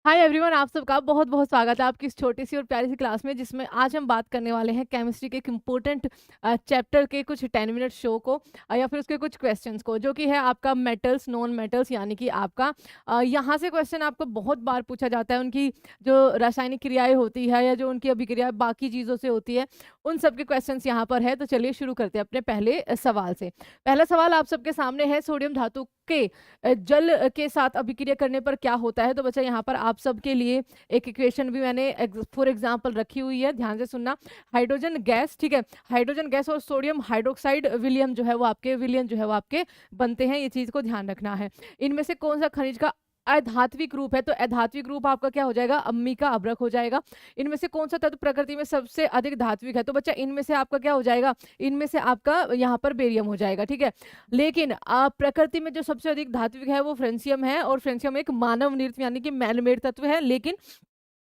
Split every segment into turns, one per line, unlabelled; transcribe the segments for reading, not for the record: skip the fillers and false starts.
Hi everyone, आप सबका बहुत बहुत स्वागत है आपकी इस छोटी सी और प्यारी सी क्लास में, जिसमें आज हम बात करने वाले हैं केमिस्ट्री के एक इम्पोर्टेंट चैप्टर के कुछ 10 मिनट शो को या फिर उसके कुछ क्वेश्चंस को, जो कि है आपका मेटल्स नॉन मेटल्स। यानी कि आपका यहाँ से क्वेश्चन आपको बहुत बार पूछा जाता है, उनकी जो रासायनिक क्रियाएं होती है या जो उनकी अभिक्रिया बाकी चीज़ों से होती है, उन सब के क्वेश्चंस यहाँ पर है। तो चलिए शुरू करते हैं अपने पहले सवाल से। पहला सवाल आप सबके सामने है, सोडियम धातु के जल के साथ अभिक्रिया करने पर क्या होता है। तो बच्चा यहाँ पर आप सबके लिए एक इक्वेशन भी मैंने फॉर एग्जांपल रखी हुई है, ध्यान से सुनना। हाइड्रोजन गैस, ठीक है, हाइड्रोजन गैस और सोडियम हाइड्रोक्साइड विलियम जो है वो आपके विलियन जो है वो आपके बनते हैं, ये चीज को ध्यान रखना है। इनमें से कौन सा खनिज का अधात्विक रूप है। तो अधात्विक रूप आपका क्या हो जाएगा, अम्मी का अभ्रक हो जाएगा। इनमें से कौन सा तत्व प्रकृति में सबसे अधिक धात्विक है। तो बच्चा इनमें से आपका क्या हो जाएगा, इनमें से आपका यहाँ पर बेरियम हो जाएगा, ठीक है। लेकिन प्रकृति में जो सबसे अधिक धात्विक है वो फ्रेंसियम है, और फ्रेंसियम एक मानव निर्मित यानी कि मैनमेड तत्व है। लेकिन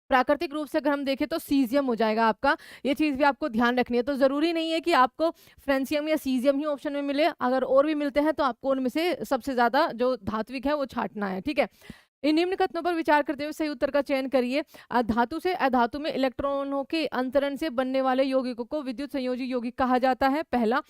प्राकृतिक रूप से अगर हम देखें तो सीजियम हो जाएगा आपका। ये चीज भी आपको ध्यान रखनी है। तो जरूरी नहीं है कि आपको फ्रेंसियम या सीजियम ही ऑप्शन में मिले, अगर और भी मिलते हैं तो आपको उनमें से सबसे ज्यादा जो धात्विक है वो छांटना है, ठीक है। इन निम्न कथनों पर विचार करते हुए सही उत्तर का चयन करिए। धातु से अधातु में इलेक्ट्रॉनों के अंतरण से बनने वाले यौगिकों को विद्युत संयोजी यौगिक कहा जाता है। पहला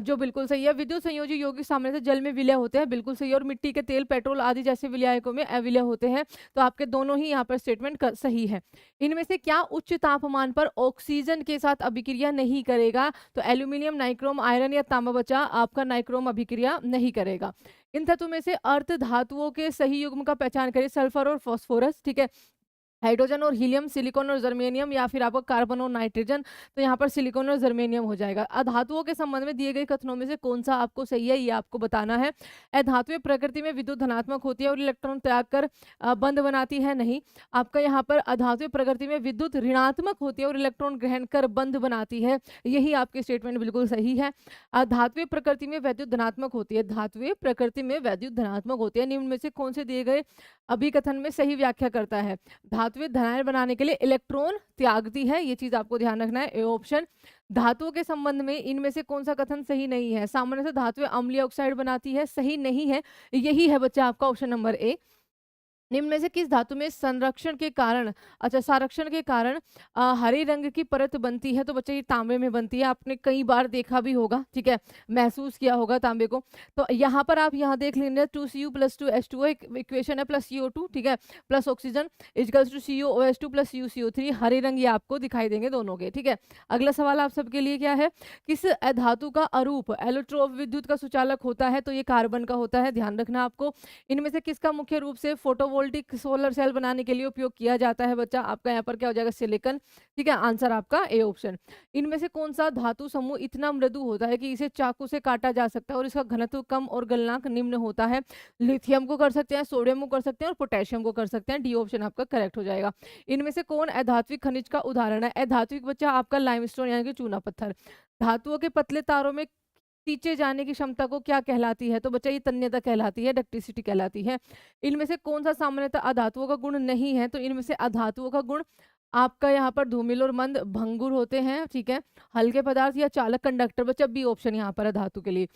जो बिल्कुल सही है, विद्युत संयोजी यौगिक सामान्य से जल में विलय होते हैं, बिल्कुल सही है। और मिट्टी के तेल, पेट्रोल आदि जैसे विलायकों में अविलय होते हैं। तो आपके दोनों ही यहाँ पर स्टेटमेंट सही है। इनमें से क्या उच्च तापमान पर ऑक्सीजन के साथ अभिक्रिया नहीं करेगा। तो एल्यूमिनियम, नाइक्रोम, आयरन या तांबा बचा आपका नाइक्रोम अभिक्रिया नहीं करेगा। इन तत्वों में से अर्ध धातुओं के सही युग्म का पहचान करें, सल्फर और फास्फोरस, ठीक है। हाइड्रोजन और हीलियम, सिलिकॉन और जर्मेनियम, या फिर आपको कार्बन और नाइट्रोजन। तो यहाँ पर सिलिकॉन और जर्मेनियम हो जाएगा। अधातुओं के संबंध में दिए गए कथनों में से कौन सा आपको सही है, ये आपको बताना है। अधातुएं प्रकृति में विद्युत धनात्मक होती है और इलेक्ट्रॉन त्याग कर बंध बनाती है, नहीं। आपका यहाँ पर अधातुएं प्रकृति में विद्युत ऋणात्मक होती है और इलेक्ट्रॉन ग्रहण कर बंध बनाती है, यही आपकी स्टेटमेंट बिल्कुल सही है। धातुएं प्रकृति में वैद्युत धनात्मक होती है, धातुएं प्रकृति में वैद्युत धनात्मक होती है। निम्न में से कौन से दिए गए अभिकथन में सही व्याख्या करता है। धातुएं धनायन बनाने के लिए इलेक्ट्रॉन त्यागती है, ये चीज आपको ध्यान रखना है, ए ऑप्शन। धातुओं के संबंध में इनमें से कौन सा कथन सही नहीं है। सामान्य से धातुएं अम्लीय ऑक्साइड बनाती है, सही नहीं है, यही है बच्चा आपका ऑप्शन नंबर ए। निम्न में से किस धातु में संरक्षण के कारण, अच्छा संरक्षण के कारण हरे रंग की परत बनती है। तो बच्चे ये तांबे में बनती है, आपने कई बार देखा भी होगा, ठीक है, महसूस किया होगा तांबे को। तो यहाँ पर आप यहाँ देख लेंगे 2Cu+2H2O एक इक्वेशन है, प्लस CO2, ठीक है, plus oxygen equals to CuOH2 plus UCO3। हरे रंग ये आपको दिखाई देंगे दोनों के, ठीक है। अगला सवाल आप सबके लिए क्या है, किस धातु का अरूप एलोट्रोप विद्युत का सुचालक होता है। तो ये कार्बन का होता है, ध्यान रखना आपको। इनमें से किसका मुख्य रूप से फोटोवोल्टिक सोलर सेल बनाने के लिए उपयोग किया जाता है बच्चा, आपका यहाँ पर क्या हो जाएगा, सिलिकॉन, ठीक है, आंसर आपका ए ऑप्शन। इनमें से कौन सा धातु समूह इतना मृदु होता है कि इसे चाकू से काटा जा सकता है और इसका घनत्व कम और गलनांक निम्न होता है। लिथियम को कर सकते हैं, सोडियम को कर सकते हैं और पोटेशियम को कर सकते हैं, डी ऑप्शन आपका करेक्ट हो जाएगा। इनमें से कौन अधात्विक खनिज का उदाहरण है। अधात्विक बच्चा आपका लाइमस्टोन यानी कि चूना पत्थर। धातुओं के पतले तारों में खींचे जाने की क्षमता को क्या कहलाती है। तो बच्चा ये तन्यता कहलाती है, डक्टिसिटी कहलाती है। इनमें से कौन सा सामान्यतः अधातुओं का गुण नहीं है। तो इनमें से अधातुओं का गुण आपका यहाँ पर धूमिल और मंद भंगुर होते हैं, ठीक है। हल्के पदार्थ या चालक कंडक्टर, बच्चा बी ऑप्शन यहाँ पर है धातु के लिए।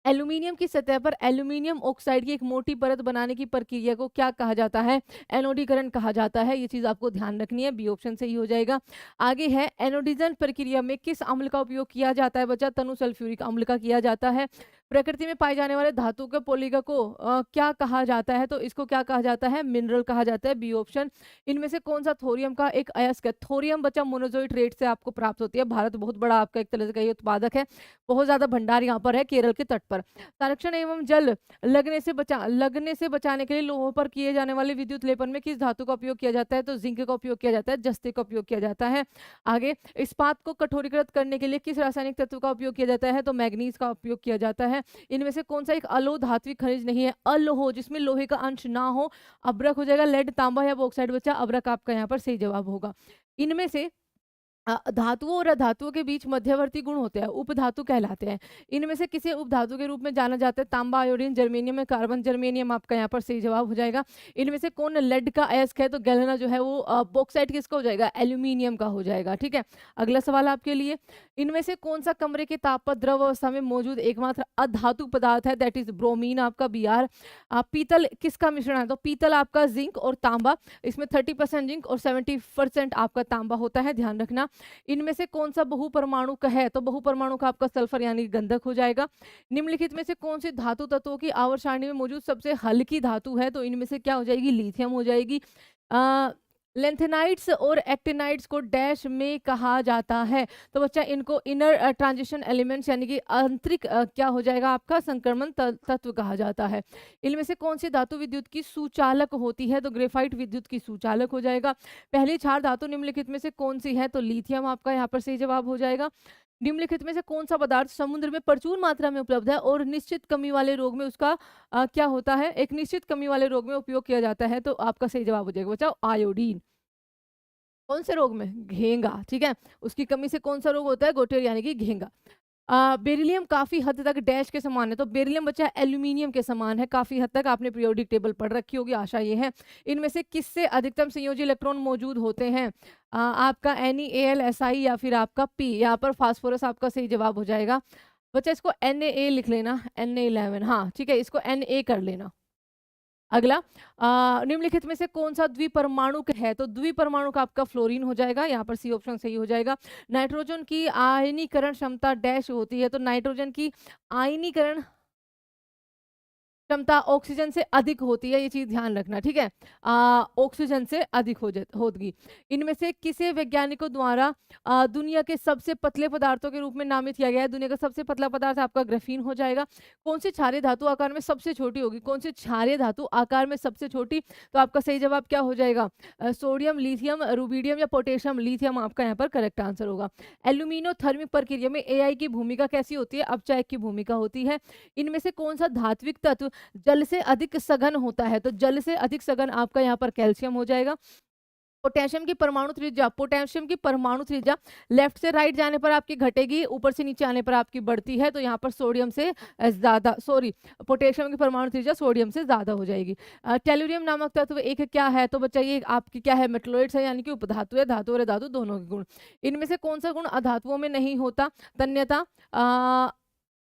एल्यूमिनियम की सतह पर एल्यूमिनियम ऑक्साइड की एक मोटी परत बनाने की प्रक्रिया को क्या कहा जाता है, एनोडीकरण कहा जाता है, ये चीज आपको ध्यान रखनी है, बी ऑप्शन सही हो जाएगा। आगे है एनोडिजन प्रक्रिया में किस अम्ल का उपयोग किया जाता है बच्चा, तनु सल्फ्यूरिक अम्ल का किया जाता है। प्रकृति में पाए जाने वाले धातु के पोलिका को क्या कहा जाता है। तो इसको क्या कहा जाता है, मिनरल कहा जाता है, बी ऑप्शन। इनमें से कौन सा थोरियम का एक अयस्क है। थोरियम बच्चा मोनोजोइट रेट से आपको प्राप्त होती है। भारत बहुत बड़ा आपका एक तरह का ये उत्पादक है, बहुत ज्यादा भंडार यहाँ पर है केरल के तट पर। संरक्षण एवं जल लगने से बचाने के लिए लोहों पर किए जाने वाले विद्युत लेपन में किस धातु का उपयोग किया जाता है। तो जिंक का उपयोग किया जाता है, जस्ते का उपयोग किया जाता है। आगे इस्पात को कठोरीकृत करने के लिए किस रासायनिक तत्व का उपयोग किया जाता है। तो मैग्नीज का उपयोग किया जाता है। इनमें से कौन सा एक अलोह धात्विक खनिज नहीं है, अलोह जिसमें लोहे का अंश ना हो, अब्रक हो जाएगा, लेड, तांबा या बॉक्साइड बच्चा अब्रक आपका यहाँ पर सही जवाब होगा। इनमें से धातुओं और अधातुओं के बीच मध्यवर्ती गुण होते हैं, उपधातु कहलाते हैं। इनमें से किसे उपधातु के रूप में जाना जाता है? तांबा, आयोडीन, जर्मेनियम में कार्बन, जर्मेनियम आपका यहाँ पर सही जवाब हो जाएगा। इनमें से कौन लेड का अयस्क है? तो गैलेना जो है वो बॉक्साइट किसका हो जाएगा? एल्यूमिनियम का हो जाएगा। ठीक है, अगला सवाल आपके लिए, इनमें से कौन सा कमरे के ताप पर द्रव अवस्था में मौजूद एकमात्र अधातु पदार्थ है? दैट इज ब्रोमीन आपका, Br। पीतल किसका मिश्रण है? तो पीतल आपका जिंक और तांबा, इसमें 30% जिंक और 70% आपका तांबा होता है, ध्यान रखना। इनमें से कौन सा बहुपरमाणु का है? तो बहुपरमाणु का आपका सल्फर यानी गंधक हो जाएगा। निम्नलिखित में से कौन से धातु तत्वों की आवर्त सारणी में मौजूद सबसे हल्की धातु है? तो इनमें से क्या हो जाएगी? लिथियम हो जाएगी। लेंथेनाइट्स और एक्टिनाइट्स को डैश में कहा जाता है? तो बच्चा इनको इनर ट्रांजिशन एलिमेंट्स यानी कि आंतरिक क्या हो जाएगा आपका? संक्रमण तत्व कहा जाता है। इनमें से कौन सी धातु विद्युत की सुचालक होती है? तो ग्रेफाइट विद्युत की सुचालक हो जाएगा। पहली 4 धातु निम्नलिखित में से कौन सी है? तो लिथियम आपका यहाँ पर सही जवाब हो जाएगा। निम्नलिखित में से कौन सा पदार्थ समुद्र में प्रचुर मात्रा में उपलब्ध है और निश्चित कमी वाले रोग में उसका क्या होता है? एक निश्चित कमी वाले रोग में उपयोग किया जाता है, तो आपका सही जवाब हो जाएगा बच्चा आयोडीन। कौन से रोग में? घेंगा। ठीक है, उसकी कमी से कौन सा रोग होता है? गोटेर यानी कि घेंगा। बेरिलियम काफी हद तक डैश के समान है, तो बेरिलियम बच्चा एल्यूमिनियम के समान है काफी हद तक, आपने पीरियोडिक टेबल पढ़ रखी होगी, आशा ये है। इनमें से किससे अधिकतम संयोजी इलेक्ट्रॉन मौजूद होते हैं? आपका NeAl, Si या फिर आपका P। यहाँ पर फास्फोरस आपका सही जवाब हो जाएगा बच्चा। इसको Na लिख लेना, Na11, हाँ ठीक है, इसको Na कर लेना। अगला, निम्नलिखित में से कौन सा द्विपरमाणु है? तो द्विपरमाणु का आपका फ्लोरीन हो जाएगा, यहाँ पर सी ऑप्शन सही हो जाएगा। नाइट्रोजन की आयनीकरण क्षमता डैश होती है? तो नाइट्रोजन की आयनीकरण क्षमता ऑक्सीजन से अधिक होती है, ये चीज ध्यान रखना। ठीक है, ऑक्सीजन से अधिक होगी। इनमें से किसे वैज्ञानिकों द्वारा दुनिया के सबसे पतले पदार्थों के रूप में नामित किया गया है? दुनिया का सबसे पतला पदार्थ आपका ग्राफीन हो जाएगा। कौन सी क्षारीय धातु आकार में सबसे छोटी होगी? कौन सी क्षारीय धातु आकार में सबसे छोटी? तो आपका सही जवाब क्या हो जाएगा? सोडियम, लिथियम, रुबीडियम या पोटेशियम? लिथियम आपका यहाँ पर करेक्ट आंसर होगा। एल्यूमिनोथर्मिक प्रक्रिया में AI की भूमिका कैसी होती है? अपचायक की भूमिका होती है। इनमें से कौन सा धात्विक तत्व जल से अधिक सघन होता है? तो जल से अधिक सघन आपका यहाँ पर कैल्शियम हो जाएगा। पोटेशियम की परमाणु त्रिज्या, पोटेशियम की परमाणु त्रिज्या लेफ्ट से राइट जाने पर आपकी घटेगी, ऊपर से नीचे आने पर आपकी बढ़ती है, तो यहाँ पर सोडियम से ज्यादा, सॉरी, पोटेशियम की परमाणु त्रिज्या सोडियम से ज्यादा हो जाएगी। टेलुरियम नामक तत्व एक क्या है? तो बच्चा ये आपकी क्या है? मेटलोइड्स है, यानी कि उपधातु है, धातु और अधातु दोनों के गुण। इनमें से कौन सा गुण अधातुओं में नहीं होता? तन्यता,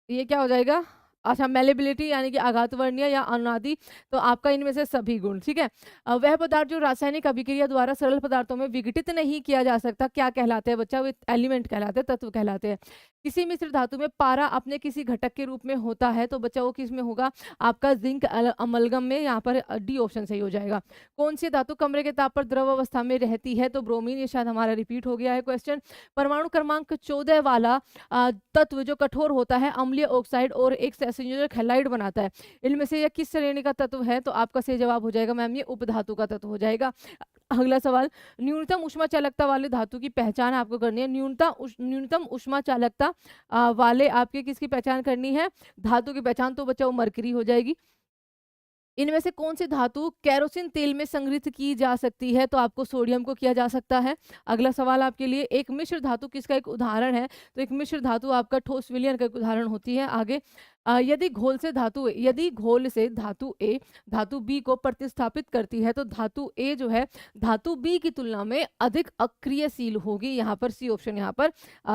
ये क्या हो जाएगा? अच्छा, मेलेबिलिटी यानी कि आघातवर्णीय या अनादि, तो आपका इनमें से सभी गुण। ठीक है, वह पदार्थ जो रासायनिक अभिक्रिया द्वारा सरल पदार्थों में विघटित नहीं किया जा सकता, क्या कहलाते हैं बच्चा? वो एलिमेंट कहलाते हैं, तत्व कहलाते हैं। किसी मिश्र धातु में पारा अपने किसी घटक के रूप में होता है, तो बच्चा वो किस में होगा? आपका जिंक अमलगम में, यहाँ पर डी ऑप्शन सही हो जाएगा। कौन सी धातु कमरे के ताप पर द्रव अवस्था में रहती है? तो ब्रोमीन, ये शायद हमारा रिपीट हो गया है क्वेश्चन। परमाणु क्रमांक 14 वाला तत्व जो कठोर होता है, अम्लीय ऑक्साइड और एक संयोजक हैलाइड बनाता है, इनमें से यह किस श्रेणी का तत्व है? तो आपका सही जवाब हो जाएगा मैम, ये उपधातु का तत्व हो जाएगा। अगला सवाल, न्यूनतम ऊष्मा चालकता वाले धातु की पहचान आपको करनी है। न्यूनतम ऊष्मा चालकता वाले आपके किसकी पहचान करनी है? धातु की पहचान, तो बच्चा वो मरकरी हो जाएगी। इनमें से कौन सी धातु केरोसिन तेल में संग्रहित की जा सकती है? तो आपको सोडियम को किया जा सकता है। अगला सवाल आपके लिए, एक मिश्र धातु किसका एक उदाहरण है? तो एक मिश्र धातु आपका ठोस विलयन का एक उदाहरण होती है। आगे, यदि घोल से धातु ए धातु बी को प्रतिस्थापित करती है, तो धातु ए जो है धातु बी की तुलना में अधिक अक्रियशील होगी। यहाँ पर सी ऑप्शन यहाँ पर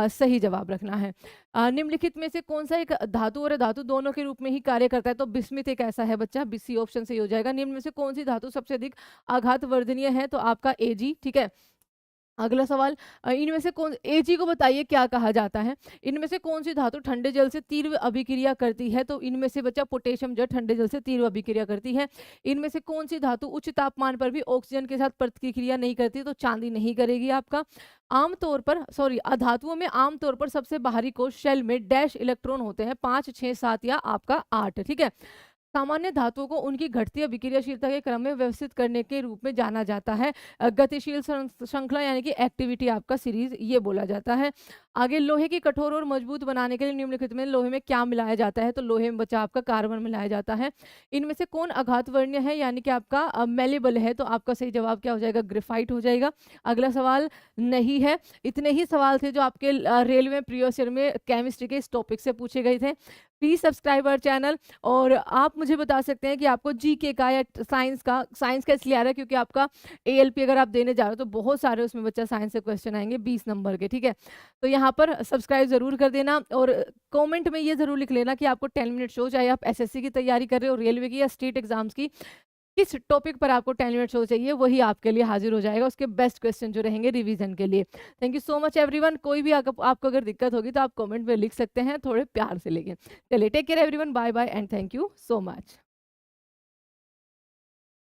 सही जवाब रखना है। निम्नलिखित में से कौन सा एक धातु और धातु दोनों के रूप में ही कार्य करता है? तो बिस्मिथ एक ऐसा है बच्चा, सी ऑप्शन सही हो जाएगा। निम्न में से कौन सी धातु सबसे अधिक आघात वर्धनीय है? तो आपका Ag। ठीक है, अगला सवाल, इनमें से कौन, Ag को बताइए क्या कहा जाता है? इनमें से कौन सी धातु ठंडे जल से तीव्र अभिक्रिया करती है? तो इनमें से बच्चा पोटेशियम जो ठंडे जल से तीव्र अभिक्रिया करती है। इनमें से कौन सी धातु उच्च तापमान पर भी ऑक्सीजन के साथ प्रतिक्रिया नहीं करती? तो चांदी नहीं करेगी आपका। आमतौर पर, सॉरी, अधातुओं में आमतौर पर सबसे बाहरी कोश शेल में डैश इलेक्ट्रॉन होते हैं? 5, 6, 7 या आपका 8। ठीक है, सामान्य धातुओं को उनकी घटती या विक्रियाशीलता के क्रम में व्यवस्थित करने के रूप में जाना जाता है। गतिशील श्रृंखला यानी कि एक्टिविटी आपका सीरीज ये बोला जाता है। आगे लोहे की कठोर और मजबूत बनाने के लिए निम्नलिखित में लोहे में क्या मिलाया जाता है? तो लोहे में बचा आपका कार्बन मिलाया जाता है। इनमें से कौन अघातवर्णीय है यानी कि आपका मेलेबल है? तो आपका सही जवाब क्या हो जाएगा? ग्रेफाइट हो जाएगा। अगला सवाल नहीं है। इतने ही सवाल थे जो आपके रेलवे प्रीवियस ईयर में केमिस्ट्री के इस टॉपिक से पूछे गए थे। Please subscribe our channel. और आप मुझे बता सकते हैं कि आपको जीके का या साइंस का इसलिए आ रहा है क्योंकि आपका एएलपी अगर आप देने जा रहे हो तो बहुत सारे उसमें बच्चा साइंस से क्वेश्चन आएंगे 20 नंबर के, ठीक है। तो यहाँ पर सब्सक्राइब जरूर कर देना और कमेंट में ये जरूर लिख लेना कि आपको 10 मिनट शो, चाहे आप एसएससी की तैयारी कर रहे हो, रेलवे की या स्टेट एग्जाम्स की, किस टॉपिक पर आपको 10 मिनट शो चाहिए, वही आपके लिए हाजिर हो जाएगा, उसके बेस्ट क्वेश्चन जो रहेंगे रिवीजन के लिए। Thank you so much everyone. कोई भी आपको अगर दिक्कत होगी तो आप कमेंट में लिख सकते हैं, थोड़े प्यार से लेंगे। चलिए, take care everyone, bye bye and thank you so much.